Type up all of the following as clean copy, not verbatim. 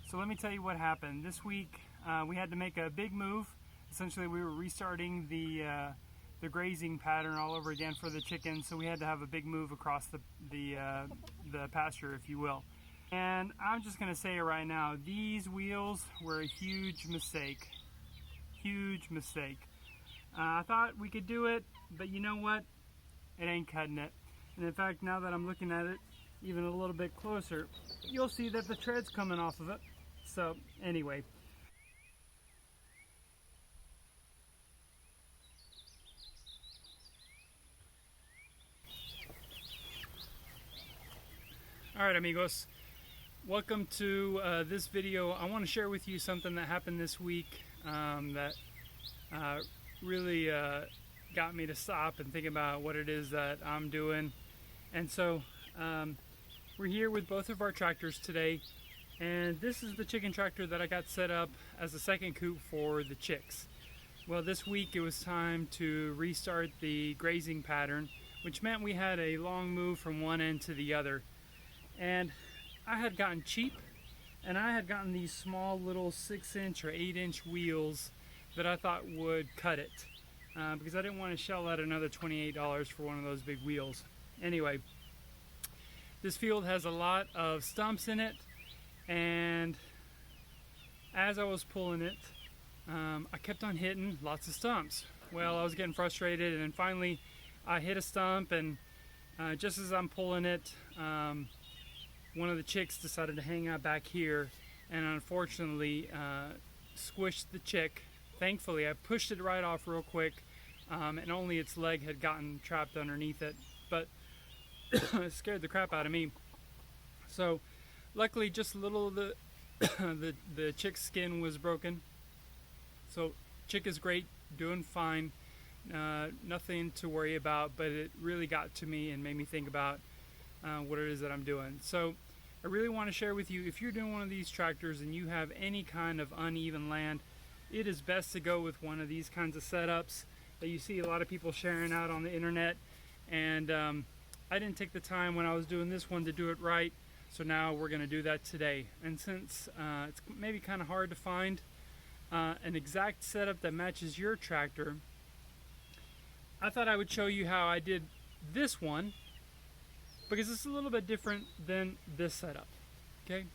So let me tell you what happened. This week we had to make a big move. Essentially we were restarting the grazing pattern all over again for the chickens, so we had to have a big move across the pasture, if you will. And I'm just going to say it right now, these wheels were a huge mistake. Huge mistake. I thought we could do it, but you know what? It ain't cutting it. And in fact, now that I'm looking at it even a little bit closer, you'll see that the tread's coming off of it. So anyway. Alright amigos, welcome to this video. I want to share with you something that happened this week that really got me to stop and think about what it is that I'm doing. And so we're here with both of our tractors today, and this is the chicken tractor that I got set up as a second coop for the chicks. Well, this week it was time to restart the grazing pattern, which meant we had a long move from one end to the other. And I had gotten cheap, and I had gotten these small little 6-inch or 8-inch wheels that I thought would cut it, because I didn't want to shell out another $28 for one of those big wheels. Anyway, this field has a lot of stumps in it, and as I was pulling it, I kept on hitting lots of stumps. Well, I was getting frustrated, and then finally I hit a stump, and just as I'm pulling it, one of the chicks decided to hang out back here, and unfortunately squished the chick. Thankfully, I pushed it right off real quick, and only its leg had gotten trapped underneath it, but it scared the crap out of me. So luckily just a little of the chick's skin was broken. So chick is great, doing fine, nothing to worry about, but it really got to me and made me think about what it is that I'm doing. So I really want to share with you, if you're doing one of these tractors and you have any kind of uneven land, it is best to go with one of these kinds of setups that you see a lot of people sharing out on the internet. And I didn't take the time when I was doing this one to do it right, so now we're going to do that today. And since it's maybe kind of hard to find an exact setup that matches your tractor, I thought I would show you how I did this one, because it's a little bit different than this setup. Okay,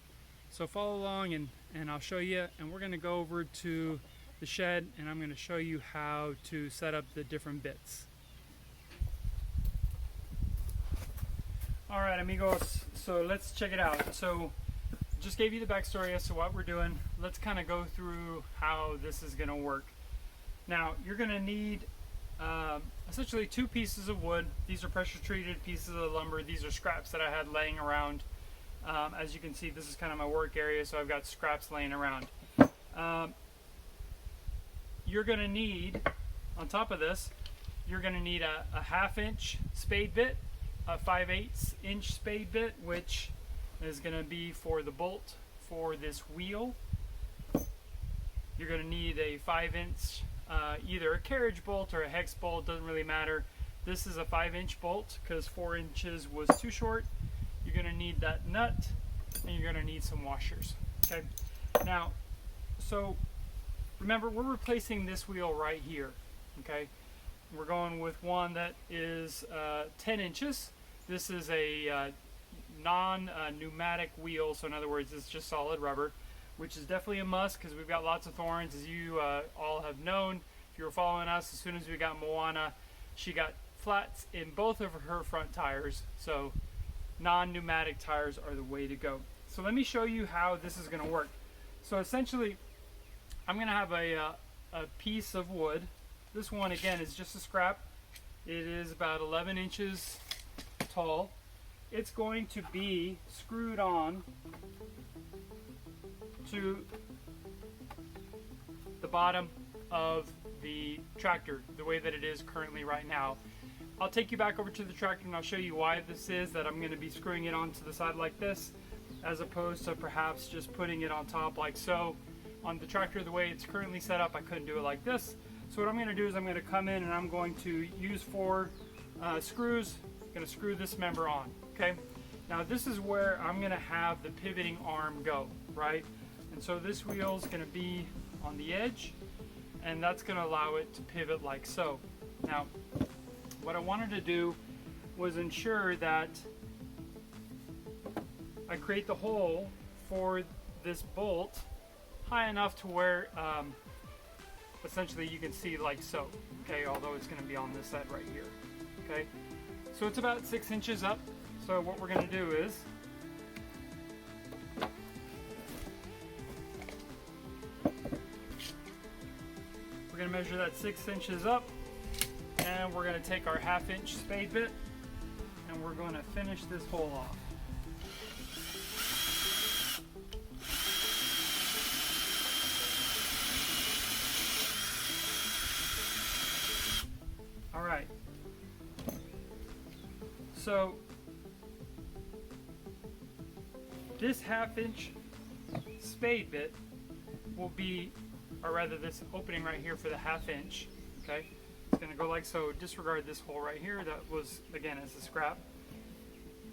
so follow along and I'll show you, and we're going to go over to the shed and I'm going to show you how to set up the different bits. Alright amigos, so let's check it out. So just gave you the backstory as to what we're doing. Let's kind of go through how this is going to work. Now you're going to need essentially 2 pieces of wood. These are pressure treated pieces of lumber. These are scraps that I had laying around. As you can see, this is kind of my work area, so I've got scraps laying around. You're going to need, on top of this, you're going to need a 1/2 inch spade bit, a 5/8 inch spade bit, which is going to be for the bolt for this wheel. You're going to need a 5-inch either a carriage bolt or a hex bolt, doesn't really matter. This is a 5-inch bolt because 4 inches was too short. You're going to need that nut, and you're going to need some washers. Okay, now, so remember, we're replacing this wheel right here. Okay, we're going with one that is 10 inches. This is a non-pneumatic wheel, so in other words, it's just solid rubber, which is definitely a must because we've got lots of thorns, as you all have known. If you were following us, as soon as we got Moana, she got flats in both of her front tires, so non-pneumatic tires are the way to go. So let me show you how this is going to work. So essentially, I'm going to have a piece of wood. This one, again, is just a scrap. It is about 11 inches tall. It's going to be screwed on to the bottom of the tractor the way that it is currently right now. I'll take you back over to the tractor and I'll show you why this is that I'm going to be screwing it onto the side like this, as opposed to perhaps just putting it on top like so. On the tractor the way it's currently set up, I couldn't do it like this. So what I'm going to do is I'm going to come in and I'm going to use 4 screws. I'm going to screw this member on. Okay, now this is where I'm going to have the pivoting arm go, right? And so this wheel is going to be on the edge, and that's going to allow it to pivot like so. Now, what I wanted to do was ensure that I create the hole for this bolt high enough to where essentially you can see like so, okay, although it's going to be on this side right here, okay. So it's about 6 inches up. So what we're going to do is we're going to measure that 6 inches up, and we're going to take our 1/2 inch spade bit and we're going to finish this hole off. All right. So this 1/2 inch spade bit will be, or rather this opening right here for the 1/2 inch, okay? It's gonna go like so. Disregard this hole right here that was, again, as a scrap.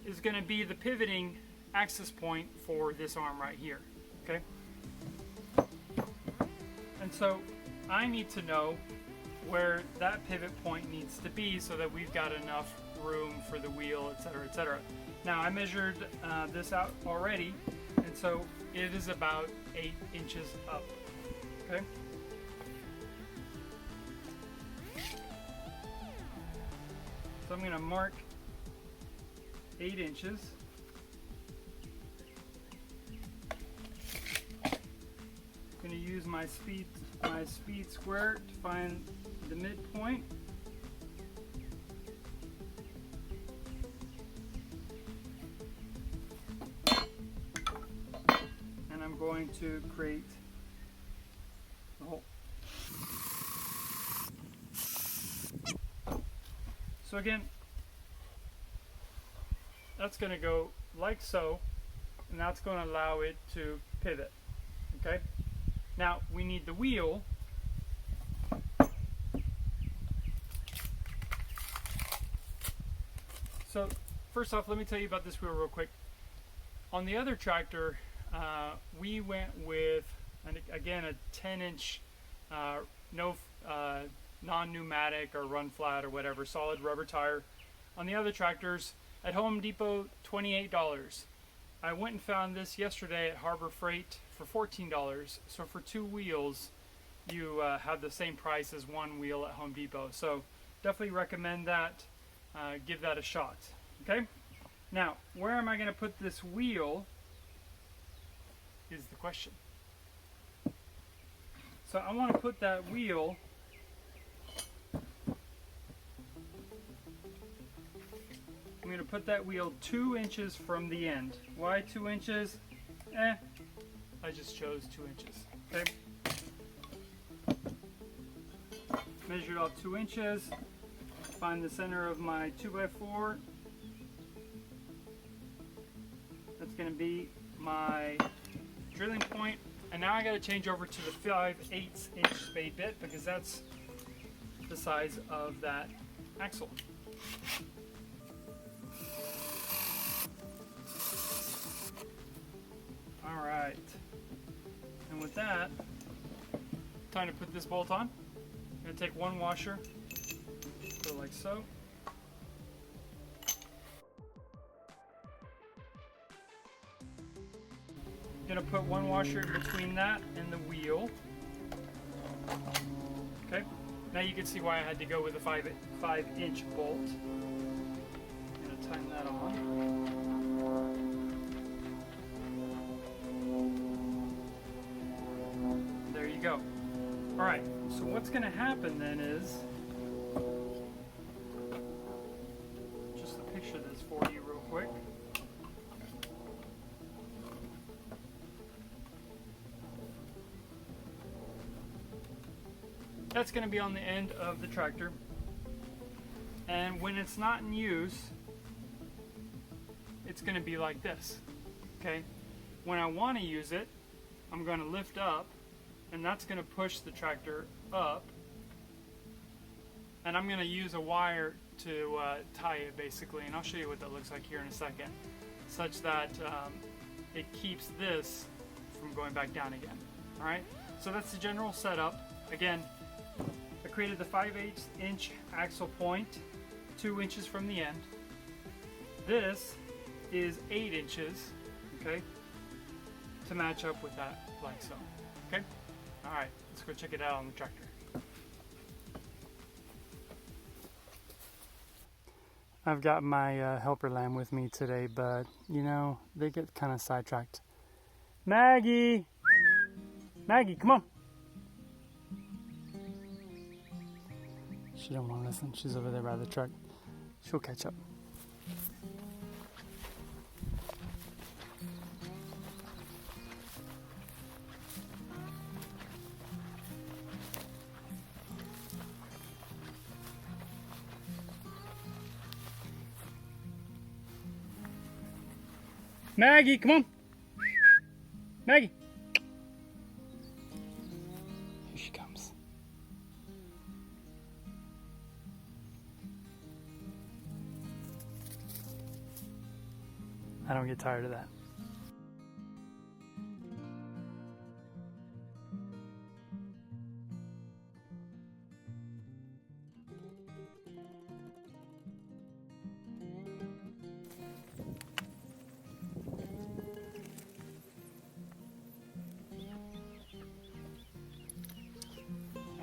Is gonna be the pivoting access point for this arm right here, okay? And so I need to know where that pivot point needs to be so that we've got enough room for the wheel, etc., etc. Now I measured this out already, and so it is about 8 inches up, okay? So I'm going to mark 8 inches. I'm going to use my speed square to find the midpoint. And I'm going to create the hole. So again, that's going to go like so, and that's going to allow it to pivot, okay? Now we need the wheel. So first off, let me tell you about this wheel real quick. On the other tractor, we went with, again, a 10-inch non-pneumatic or run flat or whatever, solid rubber tire. On the other tractors, at Home Depot, $28. I went and found this yesterday at Harbor Freight for $14. So for 2 wheels, you have the same price as 1 wheel at Home Depot. So definitely recommend that. Give that a shot. Okay? Now, where am I going to put this wheel is the question. So I want to put that wheel I'm going to put that wheel 2 inches from the end. Why 2 inches? I just chose 2 inches. Okay? Measured off 2 inches. Find the center of my 2x4. That's going to be my drilling point. And now I got to change over to the 5/8 inch spade bit because that's the size of that axle. All right. And with that, time to put this bolt on. I'm going to take 1 washer, put it like so. I'm going to put 1 washer in between that and the wheel. Okay. Now you can see why I had to go with a 5-inch bolt. I'm going to tighten that on. There you go. All right. So what's going to happen then is, just to picture this for you real quick. That's going to be on the end of the tractor, and when it's not in use, it's going to be like this. Okay, when I want to use it, I'm going to lift up, and that's going to push the tractor up, and I'm going to use a wire to tie it basically, and I'll show you what that looks like here in a second, such that it keeps this from going back down again. All right, so that's the general setup. Again, I created the 5/8 inch axle point, 2 inches from the end. This is 8 inches, okay, to match up with that like so, okay? All right, let's go check it out on the tractor. I've got my helper lamb with me today, but you know, they get kind of sidetracked. Maggie! Maggie, come on! She don't want to listen. She's over there by the truck. She'll catch up. Maggie, come on! Maggie! Here she comes. I don't get tired of that.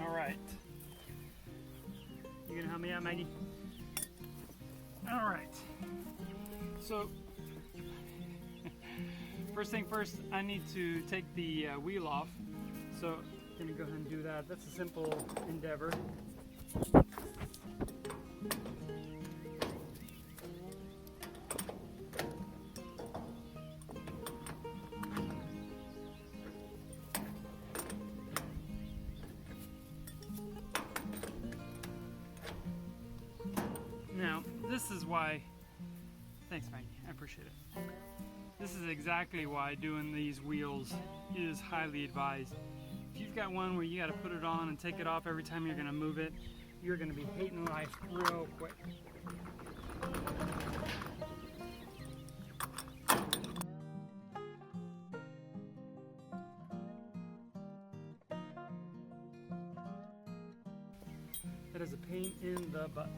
All right. You gonna help me out, Maggie? All right. So, first thing first, I need to take the wheel off. So, I'm gonna go ahead and do that. That's a simple endeavor. Now, this is why, thanks Maggie, I appreciate it. This is exactly why doing these wheels is highly advised. If you've got one where you gotta put it on and take it off every time you're gonna move it, you're gonna be hating life real quick. That is a pain in the butt.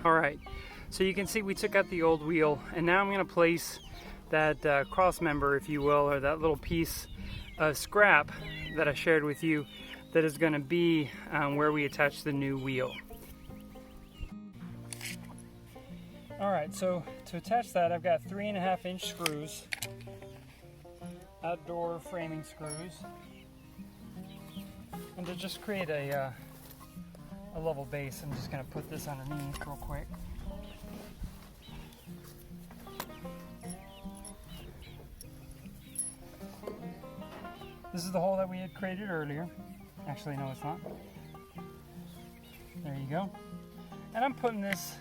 All right, so you can see we took out the old wheel, and now I'm going to place that cross member, if you will, or that little piece of scrap that I shared with you that is going to be where we attach the new wheel. All right, so to attach that, I've got 3.5 inch screws, outdoor framing screws, and to just create a level base, I'm just going to put this underneath real quick. This is the hole that we had created earlier. Actually, no, it's not. There you go. And I'm putting this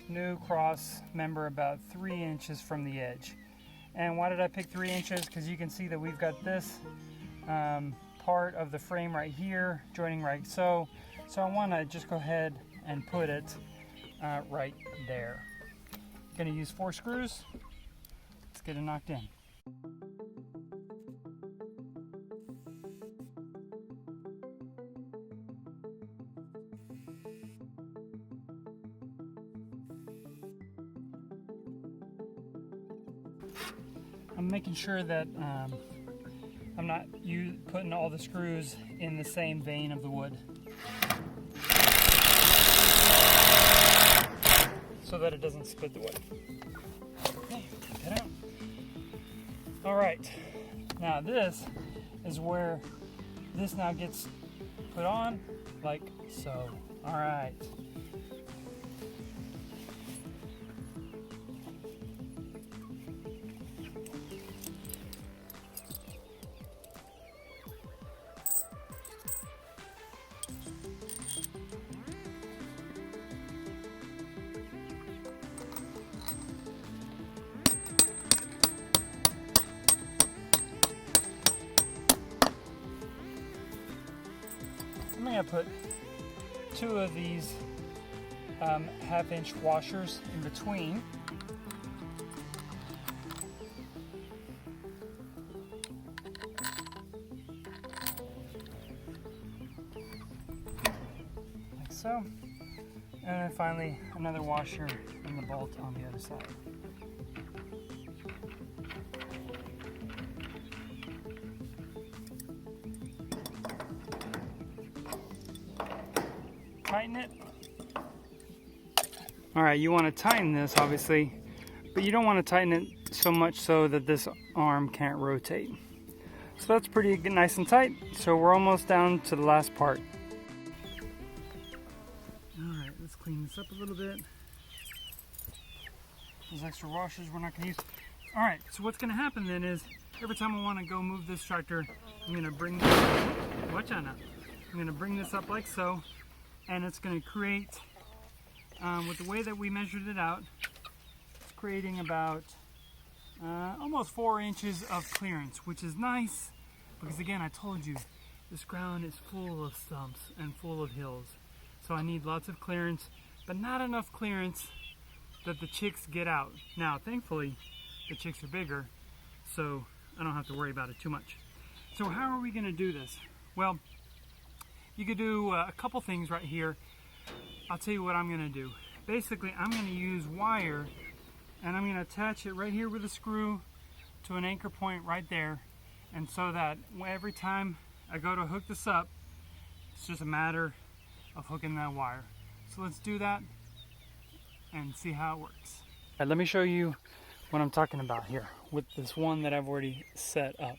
new cross member about 3 inches from the edge. And why did I pick 3 inches? Because you can see that we've got this part of the frame right here joining right so. So I want to just go ahead and put it right there. Going to use 4 screws. Let's get it knocked in. I'm making sure that I'm not putting all the screws in the same vein of the wood, so that it doesn't split the wood. Okay, take that out. All right, now this is where this now gets put on, like so. All right. I'm going to put 2 of these 1/2 inch washers in between. so. And then finally another washer and the bolt on the other side. Tighten it. Alright, you want to tighten this obviously, but you don't want to tighten it so much so that this arm can't rotate. So that's pretty good, nice and tight. So we're almost down to the last part. Alright, let's clean this up a little bit. Those extra washers we're not going to use. Alright, so what's going to happen then is every time I want to go move this tractor, I'm going to bring this, watch out now. I'm going to bring this up like so, and it's going to create, with the way that we measured it out, it's creating about almost 4 inches of clearance, which is nice because again, I told you, this ground is full of stumps and full of hills. So I need lots of clearance, but not enough clearance that the chicks get out. Now, thankfully, the chicks are bigger, so I don't have to worry about it too much. So how are we going to do this? Well, you could do a couple things right here. I'll tell you what I'm going to do. Basically, I'm going to use wire, and I'm going to attach it right here with a screw to an anchor point right there, and so that every time I go to hook this up, it's just a matter of hooking that wire. So let's do that and see how it works. All right, let me show you what I'm talking about here with this one that I've already set up.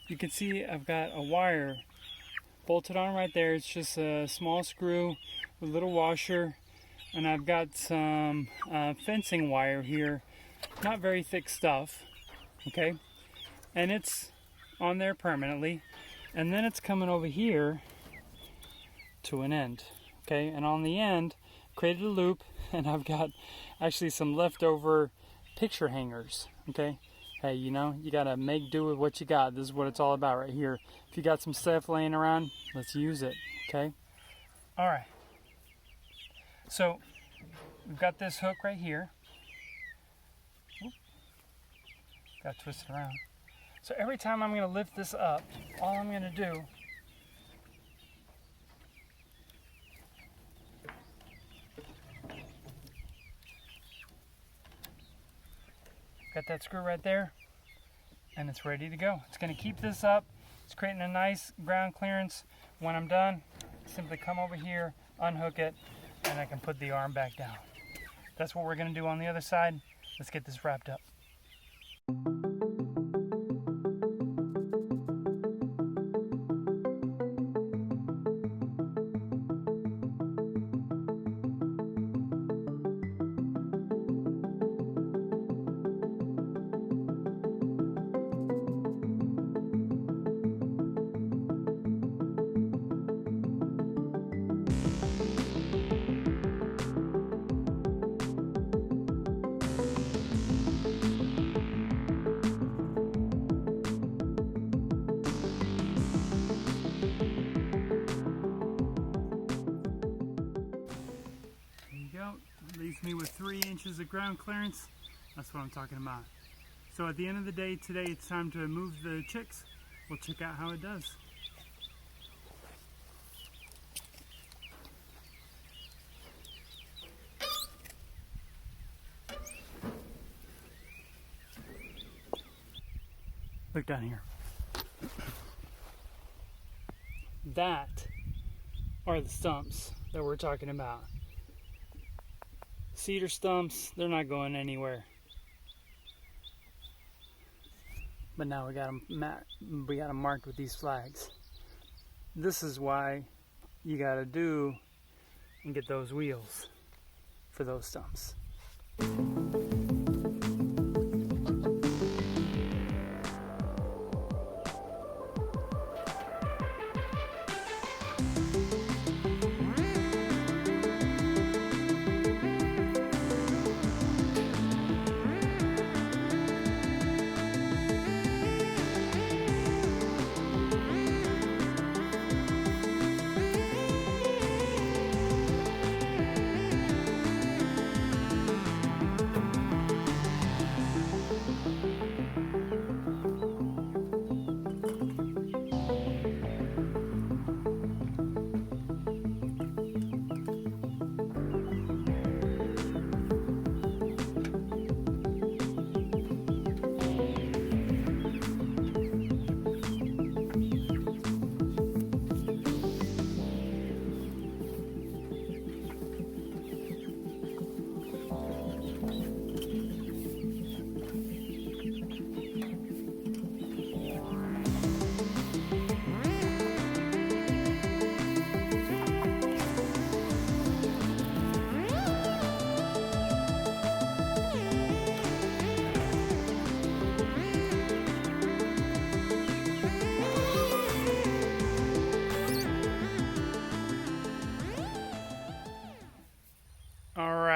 You can see I've got a wire bolted on right there. It's just a small screw with a little washer, and I've got some fencing wire here, not very thick stuff, okay, and it's on there permanently, and then it's coming over here to an end, okay, and on the end created a loop, and I've got actually some leftover picture hangers, okay. Hey, you know, you gotta make do with what you got. This is what it's all about right here. If you got some stuff laying around, let's use it, okay? All right. So, we've got this hook right here. Oop. Got twisted around. So every time I'm gonna lift this up, all I'm gonna do got that screw right there, and it's ready to go. It's going to keep this up. It's creating a nice ground clearance. When I'm done, simply come over here, unhook it, and I can put the arm back down. That's what we're going to do on the other side. Let's get this wrapped up. Leaves me with 3 inches of ground clearance. That's what I'm talking about. So at the end of the day today, it's time to move the chicks. We'll check out how it does. Look down here. That are the stumps that we're talking about. Cedar stumps, they're not going anywhere. But now we got them marked with these flags. This is why you got to do and get those wheels for those stumps.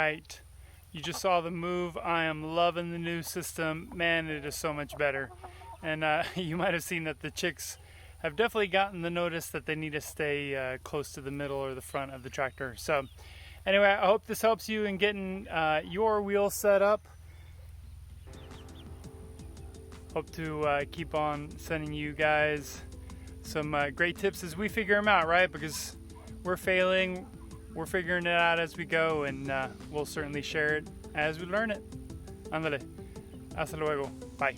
right. You just saw the move. I am loving the new system. Man, it is so much better. And you might have seen that the chicks have definitely gotten the notice that they need to stay close to the middle or the front of the tractor. So anyway, I hope this helps you in getting your wheels set up. Hope to keep on sending you guys some great tips as we figure them out, right? Because we're failing, we're figuring it out as we go, and we'll certainly share it as we learn it. Ándale. Hasta luego. Bye.